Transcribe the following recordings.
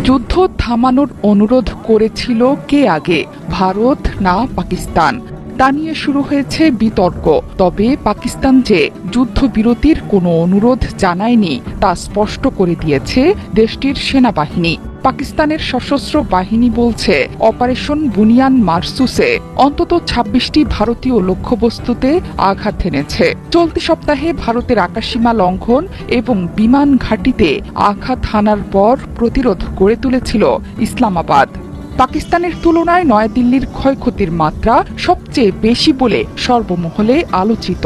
যুদ্ধ থামানোর অনুরোধ করেছিল কে আগে, ভারত না পাকিস্তান? তা নিয়ে শুরু হয়েছে বিতর্ক। তবে পাকিস্তান যে যুদ্ধবিরতির কোনো অনুরোধ জানায়নি তা স্পষ্ট করে দিয়েছে দেশটির সেনাবাহিনী। পাকিস্তানের সশস্ত্র বাহিনী বলছে, অপারেশন বুনিয়ান মারসুসে অন্তত ২৬টি ভারতীয় লক্ষ্যবস্তুতে আঘাত এনেছে। চলতি সপ্তাহে ভারতের আকাশসীমা লঙ্ঘন এবং বিমান ঘাঁটিতে আঘাত হানার পর প্রতিরোধ গড়ে তুলেছিল ইসলামাবাদ। পাকিস্তানের তুলনায় নয়াদিল্লির ক্ষয়ক্ষতির মাত্রা সবচেয়ে বেশি বলে সর্বমহলে আলোচিত।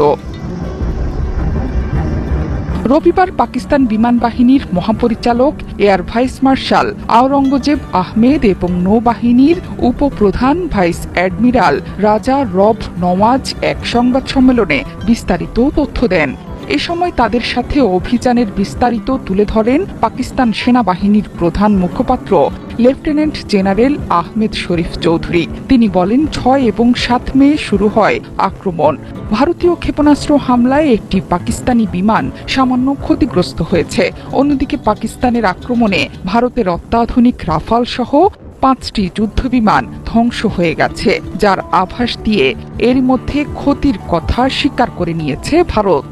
রবিবার পাকিস্তান বিমান বাহিনীর মহাপরিচালক air vice marshal Aurangzeb Ahmed এবং নৌবাহিনীর উপপ্রধান ভাইস অ্যাডমিরাল রাজা রব নওয়াজ এক সংবাদ সম্মেলনে বিস্তারিত তথ্য দেন। এ সময় তাদের সাথে অভিযানের বিস্তারিত তুলে ধরেন পাকিস্তান সেনাবাহিনীর প্রধান মুখপাত্র লেফটেন্যান্ট জেনারেল আহমেদ শরীফ চৌধুরী। তিনি বলেন, ৬ এবং ৭ মে শুরু হয় আক্রমণ। ভারতীয় ক্ষেপণাস্ত্র হামলায় একটি পাকিস্তানি বিমান সামান্য ক্ষতিগ্রস্ত হয়েছে। অন্যদিকে পাকিস্তানের আক্রমণে ভারতের অত্যাধুনিক রাফাল সহ ৫টি যুদ্ধবিমান ধ্বংস হয়ে গেছে, যার আভাস দিয়ে এর মধ্যে ক্ষতির কথা স্বীকার করে নিয়েছে ভারত।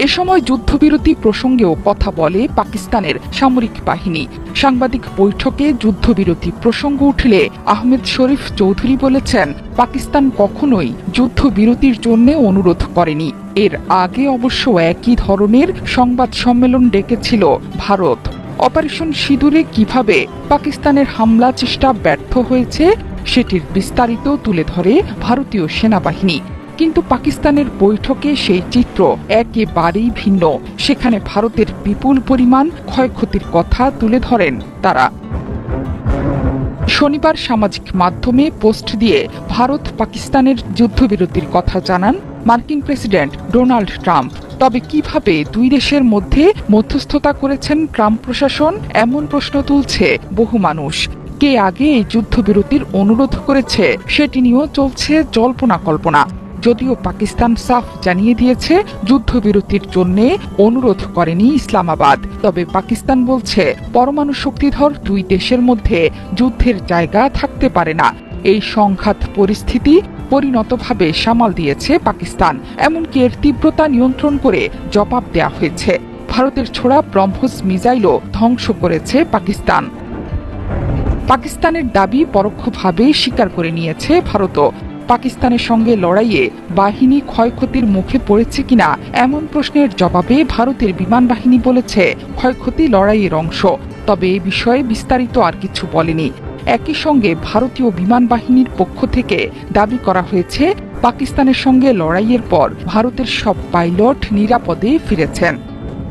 এ সময় যুদ্ধবিরতি প্রসঙ্গেও কথা বলে পাকিস্তানের সামরিক বাহিনী। সাংবাদিক বৈঠকে যুদ্ধবিরতি প্রসঙ্গ উঠলে আহমেদ শরীফ চৌধুরী বলেছেন, পাকিস্তান কখনোই যুদ্ধবিরতির জন্য অনুরোধ করেনি। এর আগে অবশ্য একই ধরনের সংবাদ সম্মেলন ডেকেছিল ভারত। অপারেশন সিঁদুরে কিভাবে পাকিস্তানের হামলা চেষ্টা ব্যর্থ হয়েছে সেটির বিস্তারিত তুলে ধরে ভারতীয় সেনাবাহিনী। কিন্তু পাকিস্তানের বৈঠকে সেই চিত্র একেবারেই ভিন্ন। সেখানে ভারতের বিপুল পরিমাণ ক্ষয়ক্ষতির কথা তুলে ধরেন তারা। শনিবার সামাজিক মাধ্যমে পোস্ট দিয়ে ভারত পাকিস্তানের যুদ্ধবিরতির কথা জানান মার্কিন প্রেসিডেন্ট ডোনাল্ড ট্রাম্প। তবে কিভাবে দুই দেশের মধ্যে মধ্যস্থতা করেছেন ট্রাম্প প্রশাসন, এমন প্রশ্ন তুলছে বহু মানুষ। কে আগে এই যুদ্ধবিরতির অনুরোধ করেছে সেটি নিয়েও চলছে জল্পনা কল্পনা। যদিও পাকিস্তান সাফ জানিয়ে দিয়েছে যুদ্ধবিরতির জন্য অনুরোধ করেনি ইসলামাবাদ। তবে পাকিস্তান বলছে, পরমাণু শক্তিধর দুই দেশের মধ্যে যুদ্ধের জায়গা থাকতে পারে না। এই সংঘাত পরিস্থিতি পরিণতভাবে সামাল দিয়েছে পাকিস্তান। এমনকি এর তীব্রতা নিয়ন্ত্রণ করে জবাব দেওয়া হয়েছে। ভারতের ছোড়া ব্রহ্মস মিসাইলও ধ্বংস করেছে পাকিস্তান। পাকিস্তানের দাবি পরোক্ষভাবে স্বীকার করে নিয়েছে ভারতও। পাকিস্তানের সঙ্গে লড়াইয়ে বাহিনী ক্ষয়ক্ষতির মুখে পড়েছে কিনা এমন প্রশ্নের জবাবে ভারতের বিমান বাহিনী বলেছে, ক্ষয়ক্ষতি লড়াইয়ের অংশ। তবে এ বিষয়ে বিস্তারিত আর কিছু বলেনি। একই সঙ্গে ভারতীয় বিমান বাহিনীর পক্ষ থেকে দাবি করা হয়েছে, পাকিস্তানের সঙ্গে লড়াইয়ের পর ভারতের সব পাইলট নিরাপদে ফিরেছেন।